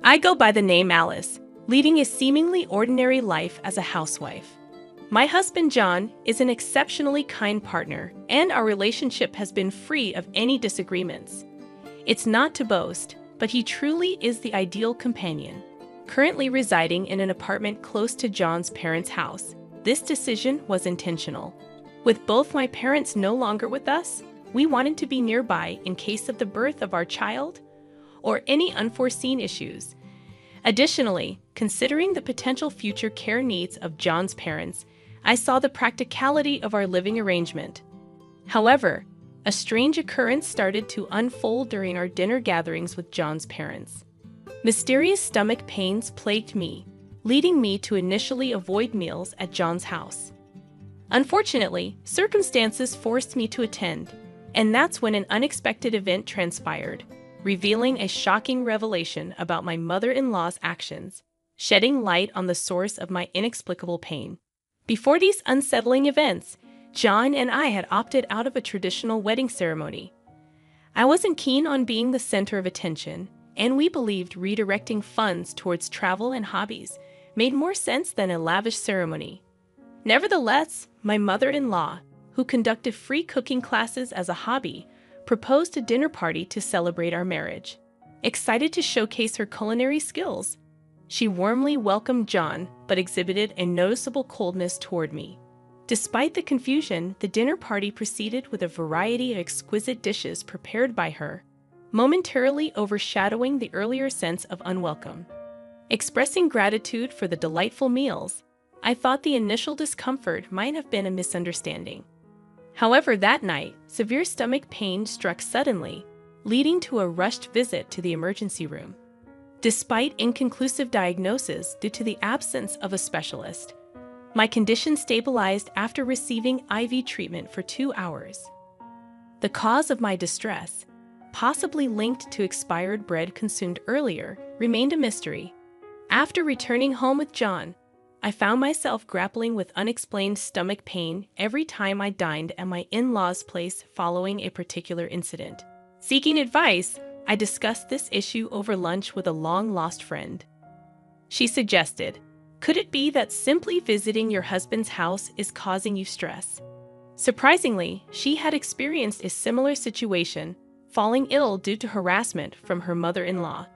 I go by the name Alice, leading a seemingly ordinary life as a housewife. My husband John is an exceptionally kind partner, and our relationship has been free of any disagreements. It's not to boast, but he truly is the ideal companion. Currently residing in an apartment close to John's parents' house, this decision was intentional. With both my parents no longer with us, we wanted to be nearby in case of the birth of our child or any unforeseen issues. Additionally, considering the potential future care needs of John's parents, I saw the practicality of our living arrangement. However, a strange occurrence started to unfold during our dinner gatherings with John's parents. Mysterious stomach pains plagued me, leading me to initially avoid meals at John's house. Unfortunately, circumstances forced me to attend, and that's when an unexpected event transpired, revealing a shocking revelation about my mother-in-law's actions, shedding light on the source of my inexplicable pain. Before these unsettling events, John and I had opted out of a traditional wedding ceremony. I wasn't keen on being the center of attention, and we believed redirecting funds towards travel and hobbies made more sense than a lavish ceremony. Nevertheless, my mother-in-law, who conducted free cooking classes as a hobby, proposed a dinner party to celebrate our marriage. Excited to showcase her culinary skills, she warmly welcomed John but exhibited a noticeable coldness toward me. Despite the confusion, the dinner party proceeded with a variety of exquisite dishes prepared by her, momentarily overshadowing the earlier sense of unwelcome. Expressing gratitude for the delightful meals, I thought the initial discomfort might have been a misunderstanding. However, that night, severe stomach pain struck suddenly, leading to a rushed visit to the emergency room. Despite inconclusive diagnosis due to the absence of a specialist, my condition stabilized after receiving IV treatment for 2 hours. The cause of my distress, possibly linked to expired bread consumed earlier, remained a mystery. After returning home with John, I found myself grappling with unexplained stomach pain every time I dined at my in-laws' place following a particular incident. Seeking advice, I discussed this issue over lunch with a long-lost friend. She suggested, could it be that simply visiting your husband's house is causing you stress? Surprisingly, she had experienced a similar situation, falling ill due to harassment from her mother-in-law.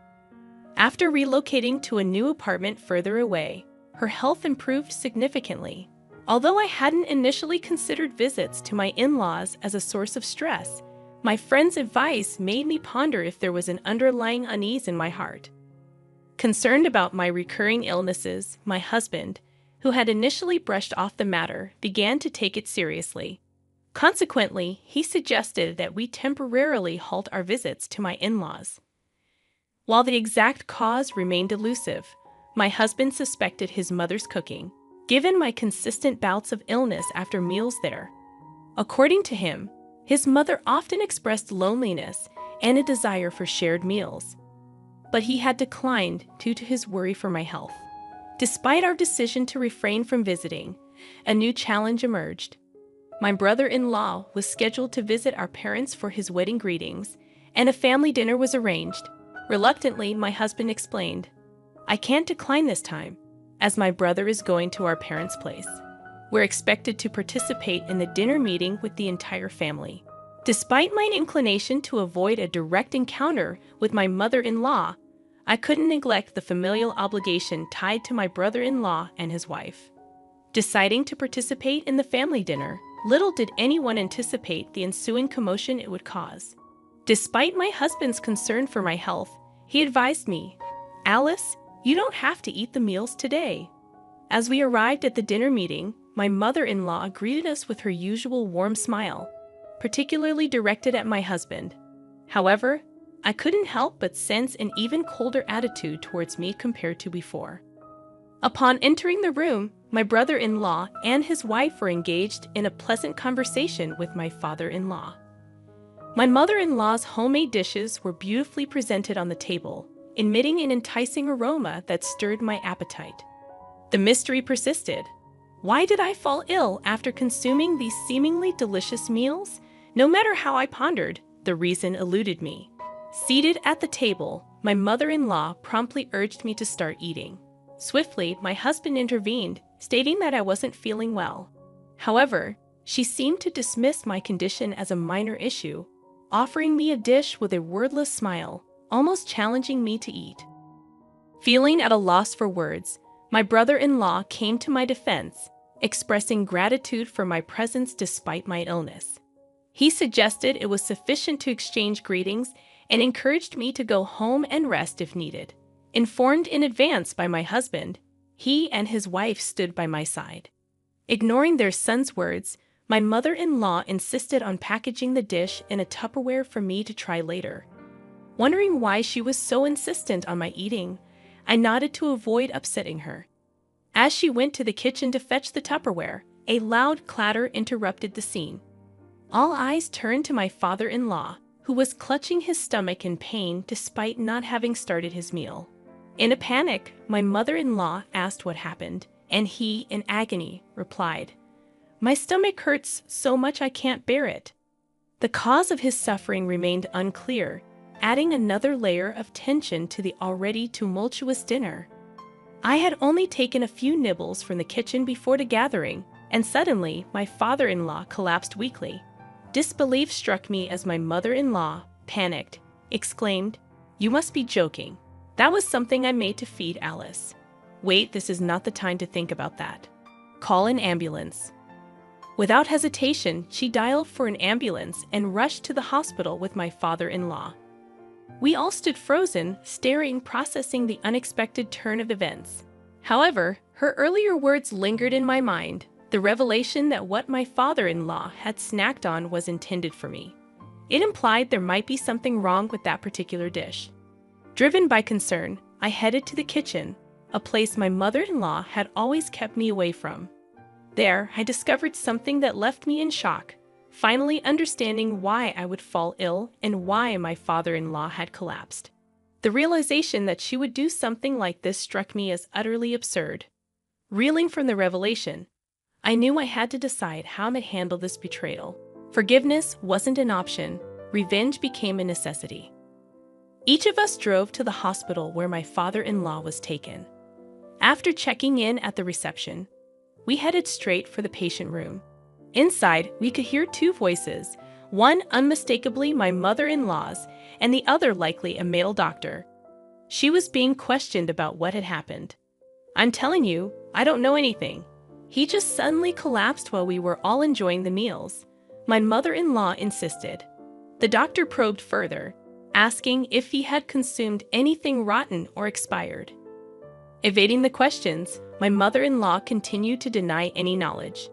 After relocating to a new apartment further away, her health improved significantly. Although I hadn't initially considered visits to my in-laws as a source of stress, my friend's advice made me ponder if there was an underlying unease in my heart. Concerned about my recurring illnesses, my husband, who had initially brushed off the matter, began to take it seriously. Consequently, he suggested that we temporarily halt our visits to my in-laws. While the exact cause remained elusive, my husband suspected his mother's cooking, given my consistent bouts of illness after meals there. According to him, his mother often expressed loneliness and a desire for shared meals, but he had declined due to his worry for my health. Despite our decision to refrain from visiting, a new challenge emerged. My brother-in-law was scheduled to visit our parents for his wedding greetings, and a family dinner was arranged. Reluctantly, my husband explained, I can't decline this time, as my brother is going to our parents' place. We're expected to participate in the dinner meeting with the entire family. Despite my inclination to avoid a direct encounter with my mother-in-law, I couldn't neglect the familial obligation tied to my brother-in-law and his wife. Deciding to participate in the family dinner, little did anyone anticipate the ensuing commotion it would cause. Despite my husband's concern for my health, he advised me, Alice, you don't have to eat the meals today. As we arrived at the dinner meeting, my mother-in-law greeted us with her usual warm smile, particularly directed at my husband. However, I couldn't help but sense an even colder attitude towards me compared to before. Upon entering the room, my brother-in-law and his wife were engaged in a pleasant conversation with my father-in-law. My mother-in-law's homemade dishes were beautifully presented on the table, emitting an enticing aroma that stirred my appetite. The mystery persisted. Why did I fall ill after consuming these seemingly delicious meals? No matter how I pondered, the reason eluded me. Seated at the table, my mother-in-law promptly urged me to start eating. Swiftly, my husband intervened, stating that I wasn't feeling well. However, she seemed to dismiss my condition as a minor issue, offering me a dish with a wordless smile, almost challenging me to eat. Feeling at a loss for words, my brother-in-law came to my defense, expressing gratitude for my presence despite my illness. He suggested it was sufficient to exchange greetings and encouraged me to go home and rest if needed. Informed in advance by my husband, he and his wife stood by my side. Ignoring their son's words, my mother-in-law insisted on packaging the dish in a Tupperware for me to try later. Wondering why she was so insistent on my eating, I nodded to avoid upsetting her. As she went to the kitchen to fetch the Tupperware, a loud clatter interrupted the scene. All eyes turned to my father-in-law, who was clutching his stomach in pain despite not having started his meal. In a panic, my mother-in-law asked what happened, and he, in agony, replied, "My stomach hurts so much I can't bear it." The cause of his suffering remained unclear, adding another layer of tension to the already tumultuous dinner. I had only taken a few nibbles from the kitchen before the gathering, and suddenly my father-in-law collapsed weakly. Disbelief struck me as my mother-in-law, panicked, exclaimed, "You must be joking. That was something I made to feed Alice." "Wait, this is not the time to think about that. Call an ambulance." Without hesitation, she dialed for an ambulance and rushed to the hospital with my father-in-law. We all stood frozen, staring, processing the unexpected turn of events. However, her earlier words lingered in my mind, the revelation that what my father-in-law had snacked on was intended for me. It implied there might be something wrong with that particular dish. Driven by concern, I headed to the kitchen, a place my mother-in-law had always kept me away from. There, I discovered something that left me in shock, finally understanding why I would fall ill and why my father-in-law had collapsed. The realization that she would do something like this struck me as utterly absurd. Reeling from the revelation, I knew I had to decide how to handle this betrayal. Forgiveness wasn't an option, revenge became a necessity. Each of us drove to the hospital where my father-in-law was taken. After checking in at the reception, we headed straight for the patient room. Inside, we could hear two voices, one unmistakably my mother-in-law's, and the other likely a male doctor. She was being questioned about what had happened. "I'm telling you, I don't know anything. He just suddenly collapsed while we were all enjoying the meals," my mother-in-law insisted. The doctor probed further, asking if he had consumed anything rotten or expired. Evading the questions, my mother-in-law continued to deny any knowledge.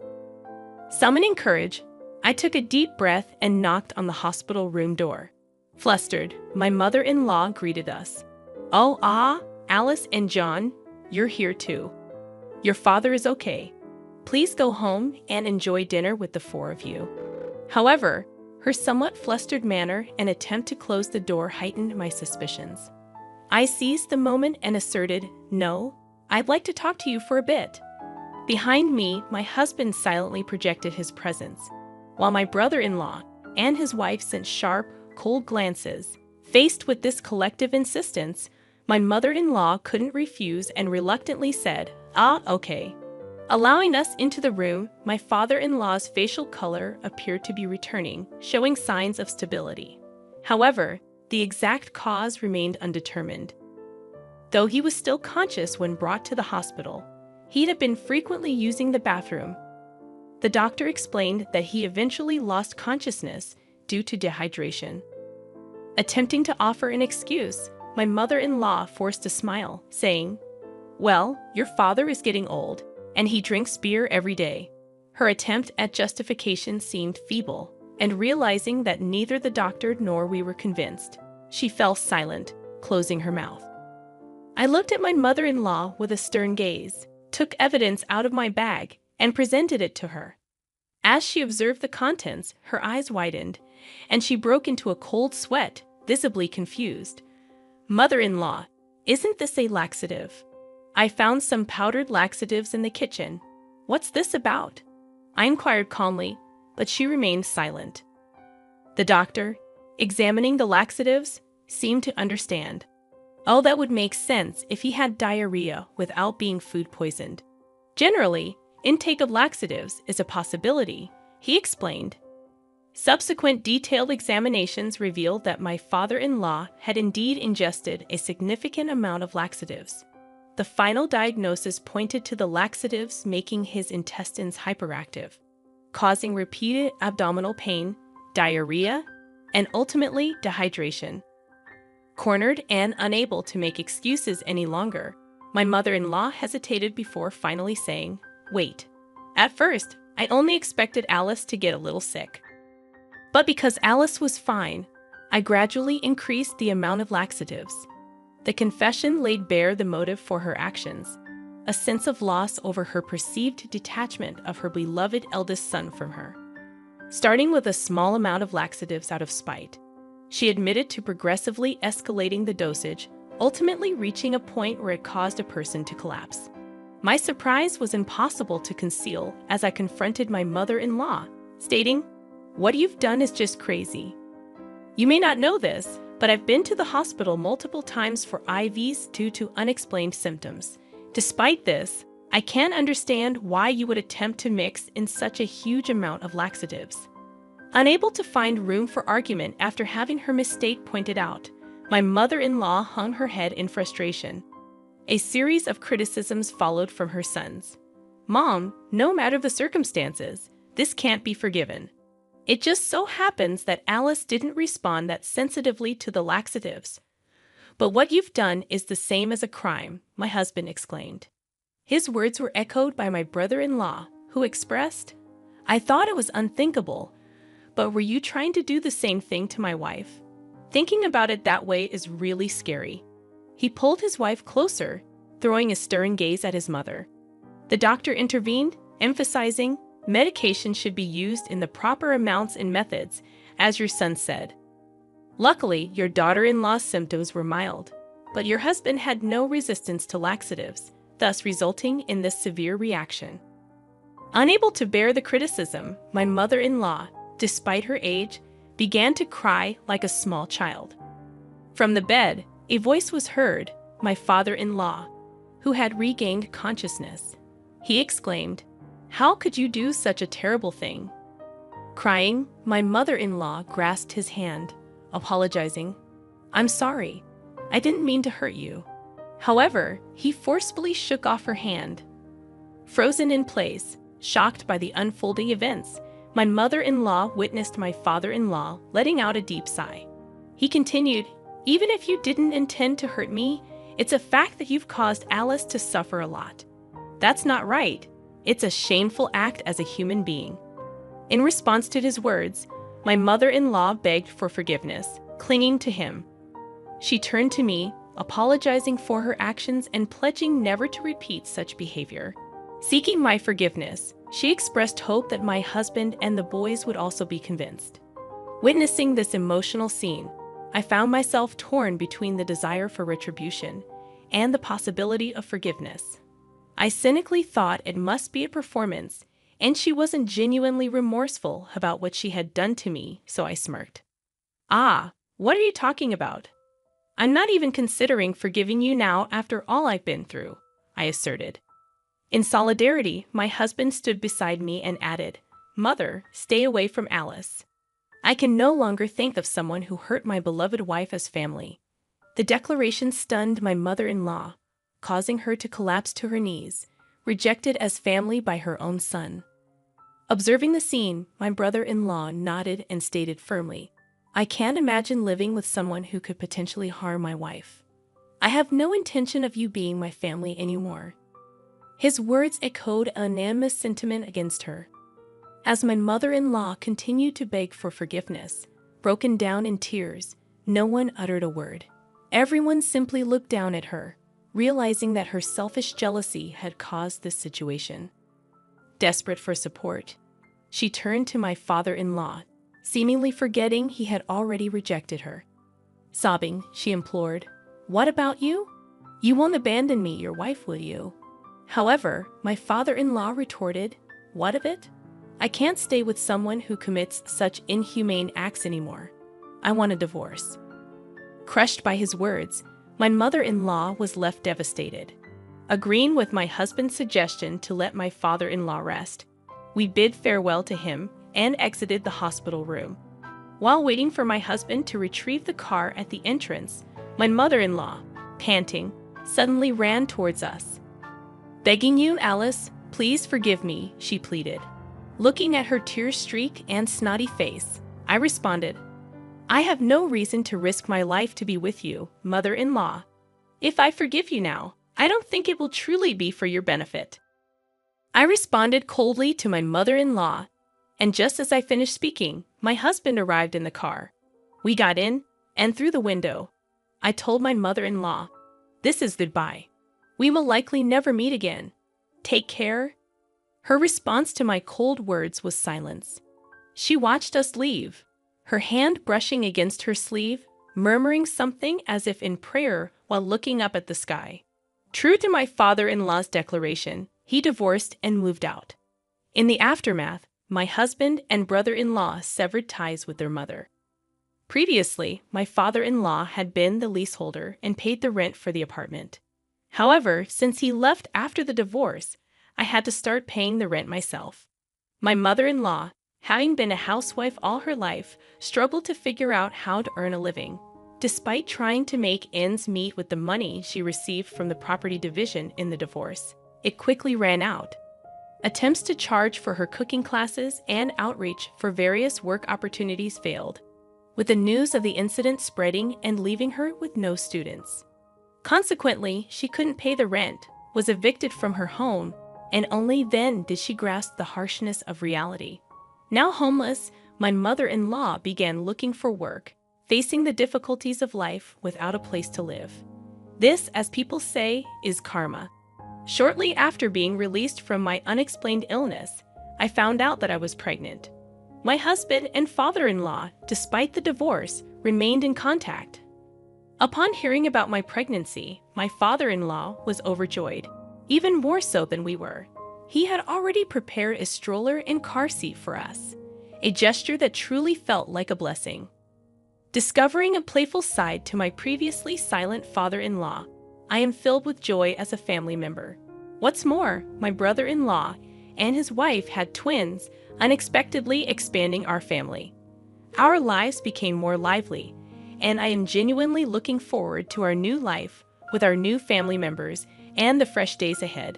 Summoning courage, I took a deep breath and knocked on the hospital room door. Flustered, my mother-in-law greeted us. "Oh, Alice and John, you're here too. Your father is okay. Please go home and enjoy dinner with the four of you." However, her somewhat flustered manner and attempt to close the door heightened my suspicions. I seized the moment and asserted, "No, I'd like to talk to you for a bit." Behind me, my husband silently projected his presence, while my brother-in-law and his wife sent sharp, cold glances. Faced with this collective insistence, my mother-in-law couldn't refuse and reluctantly said, "Okay." Allowing us into the room, my father-in-law's facial color appeared to be returning, showing signs of stability. However, the exact cause remained undetermined. Though he was still conscious when brought to the hospital, he had been frequently using the bathroom. The doctor explained that he eventually lost consciousness due to dehydration. Attempting to offer an excuse, my mother-in-law forced a smile, saying, "Well, your father is getting old, and he drinks beer every day." Her attempt at justification seemed feeble, and realizing that neither the doctor nor we were convinced, she fell silent, closing her mouth. I looked at my mother-in-law with a stern gaze, took evidence out of my bag, and presented it to her. As she observed the contents, her eyes widened, and she broke into a cold sweat, visibly confused. "Mother-in-law, isn't this a laxative? I found some powdered laxatives in the kitchen. What's this about?" I inquired calmly, but she remained silent. The doctor, examining the laxatives, seemed to understand. Oh, that would make sense if he had diarrhea without being food poisoned. Generally, intake of laxatives is a possibility, he explained. Subsequent detailed examinations revealed that my father-in-law had indeed ingested a significant amount of laxatives. The final diagnosis pointed to the laxatives making his intestines hyperactive, causing repeated abdominal pain, diarrhea, and ultimately dehydration. Cornered and unable to make excuses any longer, my mother-in-law hesitated before finally saying, "Wait. At first, I only expected Alice to get a little sick. But because Alice was fine, I gradually increased the amount of laxatives." The confession laid bare the motive for her actions, a sense of loss over her perceived detachment of her beloved eldest son from her. Starting with a small amount of laxatives out of spite, she admitted to progressively escalating the dosage, ultimately reaching a point where it caused a person to collapse. My surprise was impossible to conceal as I confronted my mother-in-law, stating, "What you've done is just crazy. You may not know this, but I've been to the hospital multiple times for IVs due to unexplained symptoms. Despite this, I can't understand why you would attempt to mix in such a huge amount of laxatives." Unable to find room for argument after having her mistake pointed out, my mother-in-law hung her head in frustration. A series of criticisms followed from her sons. "Mom, no matter the circumstances, this can't be forgiven. It just so happens that Alice didn't respond that sensitively to the laxatives. But what you've done is the same as a crime," my husband exclaimed. His words were echoed by my brother-in-law, who expressed, "I thought it was unthinkable, but were you trying to do the same thing to my wife? Thinking about it that way is really scary." He pulled his wife closer, throwing a stern gaze at his mother. The doctor intervened, emphasizing, "Medication should be used in the proper amounts and methods, as your son said. Luckily, your daughter-in-law's symptoms were mild, but your husband had no resistance to laxatives, thus resulting in this severe reaction." Unable to bear the criticism, my mother-in-law, despite her age, began to cry like a small child. From the bed, a voice was heard, my father-in-law, who had regained consciousness. He exclaimed, "How could you do such a terrible thing?" Crying, my mother-in-law grasped his hand, apologizing, "I'm sorry. I didn't mean to hurt you." However, he forcefully shook off her hand. Frozen in place, shocked by the unfolding events, my mother-in-law witnessed my father-in-law letting out a deep sigh. He continued, "Even if you didn't intend to hurt me, it's a fact that you've caused Alice to suffer a lot. That's not right. It's a shameful act as a human being." In response to his words, my mother-in-law begged for forgiveness, clinging to him. She turned to me, apologizing for her actions and pledging never to repeat such behavior. Seeking my forgiveness, she expressed hope that my husband and the boys would also be convinced. Witnessing this emotional scene, I found myself torn between the desire for retribution and the possibility of forgiveness. I cynically thought it must be a performance, and she wasn't genuinely remorseful about what she had done to me, so I smirked. "Ah, what are you talking about? I'm not even considering forgiving you now after all I've been through," I asserted. In solidarity, my husband stood beside me and added, "Mother, stay away from Alice. I can no longer think of someone who hurt my beloved wife as family." The declaration stunned my mother-in-law, causing her to collapse to her knees, rejected as family by her own son. Observing the scene, my brother-in-law nodded and stated firmly, "I can't imagine living with someone who could potentially harm my wife. I have no intention of you being my family anymore." His words echoed a unanimous sentiment against her. As my mother-in-law continued to beg for forgiveness, broken down in tears, no one uttered a word. Everyone simply looked down at her, realizing that her selfish jealousy had caused this situation. Desperate for support, she turned to my father-in-law, seemingly forgetting he had already rejected her. Sobbing, she implored, "What about you? You won't abandon me, your wife, will you?" However, my father-in-law retorted, "What of it? I can't stay with someone who commits such inhumane acts anymore. I want a divorce." Crushed by his words, My mother-in-law was left devastated. Agreeing with my husband's suggestion to let my father-in-law rest, we bid farewell to him and exited the hospital room. While waiting for my husband to retrieve the car at the entrance, my mother-in-law, panting, suddenly ran towards us. "Begging you, Alice, please forgive me," she pleaded. Looking at her tear-streaked and snotty face, I responded, "I have no reason to risk my life to be with you, mother-in-law. If I forgive you now, I don't think it will truly be for your benefit." I responded coldly to my mother-in-law, and just as I finished speaking, my husband arrived in the car. We got in, and through the window, I told my mother-in-law, "This is goodbye. We will likely never meet again. Take care." Her response to my cold words was silence. She watched us leave, her hand brushing against her sleeve, murmuring something as if in prayer while looking up at the sky. True to my father-in-law's declaration, he divorced and moved out. In the aftermath, my husband and brother-in-law severed ties with their mother. Previously, my father-in-law had been the leaseholder and paid the rent for the apartment. However, since he left after the divorce, I had to start paying the rent myself. My mother-in-law, having been a housewife all her life, struggled to figure out how to earn a living. Despite trying to make ends meet with the money she received from the property division in the divorce, it quickly ran out. Attempts to charge for her cooking classes and outreach for various work opportunities failed, with the news of the incident spreading and leaving her with no students. Consequently, she couldn't pay the rent, was evicted from her home, and only then did she grasp the harshness of reality. Now homeless, my mother-in-law began looking for work, facing the difficulties of life without a place to live. This, as people say, is karma. Shortly after being released from my unexplained illness, I found out that I was pregnant. My husband and father-in-law, despite the divorce, remained in contact. Upon hearing about my pregnancy, my father-in-law was overjoyed, even more so than we were. He had already prepared a stroller and car seat for us, a gesture that truly felt like a blessing. Discovering a playful side to my previously silent father-in-law, I am filled with joy as a family member. What's more, my brother-in-law and his wife had twins, unexpectedly expanding our family. Our lives became more lively, and I am genuinely looking forward to our new life with our new family members and the fresh days ahead.